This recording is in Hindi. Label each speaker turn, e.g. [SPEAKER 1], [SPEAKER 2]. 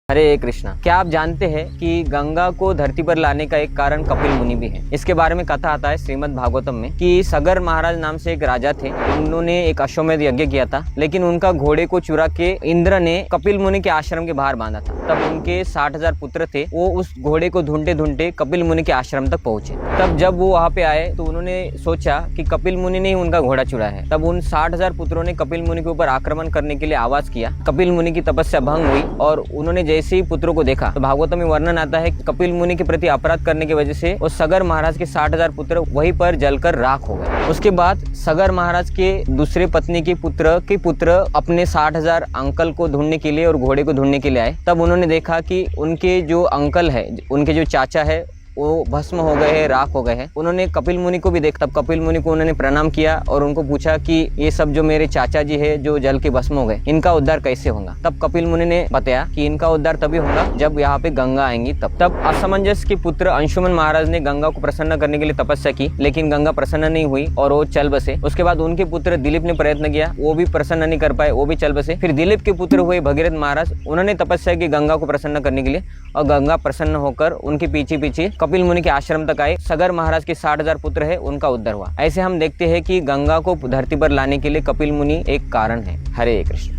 [SPEAKER 1] हरे कृष्णा। क्या आप जानते हैं कि गंगा को धरती पर लाने का एक कारण कपिल मुनि भी है। इसके बारे में कथा आता है श्रीमद् भागवतम में कि सगर महाराज नाम से एक राजा थे। उन्होंने एक अश्वमेध यज्ञ किया था, लेकिन उनका घोड़े को चुरा के इंद्र ने कपिल मुनि के आश्रम के बाहर बांधा था। तब उनके 60,000 पुत्र थे, वो उस घोड़े को ढूंढते ढूंढते कपिल मुनि के आश्रम तक पहुंचे। तब जब वो वहां पे आए तो उन्होंने सोचा कि कपिल मुनि ने ही उनका घोड़ा चुराया है। तब उन 60,000 पुत्रों ने कपिल मुनि के ऊपर आक्रमण करने के लिए आवाज किया। कपिल मुनि की तपस्या भंग हुई और उन्होंने जैसे ही पुत्रों को देखा तो भागवत में वर्णन आता है कि कपिल मुनि के प्रति अपराध करने की वजह से वो सगर महाराज के 60,000 पुत्र वहीं पर जलकर राख हो गए। उसके बाद सगर महाराज के दूसरे पत्नी के पुत्र अपने 60,000 अंकल को ढूंढने के लिए और घोड़े को ढूंढने के लिए आए। तब उन्होंने देखा कि उनके जो अंकल है, उनके जो चाचा है, वो भस्म हो गए हैं, राख हो गए हैं। उन्होंने कपिल मुनि को भी देखा। तब कपिल मुनि को उन्होंने प्रणाम किया और उनको पूछा कि ये सब जो मेरे चाचा जी है जो जल के भस्म हो गए, इनका उद्धार कैसे होगा। तब कपिल मुनि ने बताया कि इनका उद्धार तभी होगा जब यहाँ पे गंगा आएंगी। तब असमंजस के पुत्र अंशुमन महाराज ने गंगा को प्रसन्न करने के लिए तपस्या की, लेकिन गंगा प्रसन्न नहीं हुई और वो चल बसे। उसके बाद उनके पुत्र दिलीप ने प्रयत्न किया, वो भी प्रसन्न नहीं कर पाए, वो भी चल बसे। फिर दिलीप के पुत्र हुए भगीरथ महाराज, उन्होंने तपस्या की गंगा को प्रसन्न करने के लिए और गंगा प्रसन्न होकर उनके पीछे पीछे कपिल मुनि के आश्रम तक आए। सगर महाराज के 60,000 पुत्र है, उनका उद्धार हुआ। ऐसे हम देखते हैं कि गंगा को धरती पर लाने के लिए कपिल मुनि एक कारण है। हरे कृष्ण।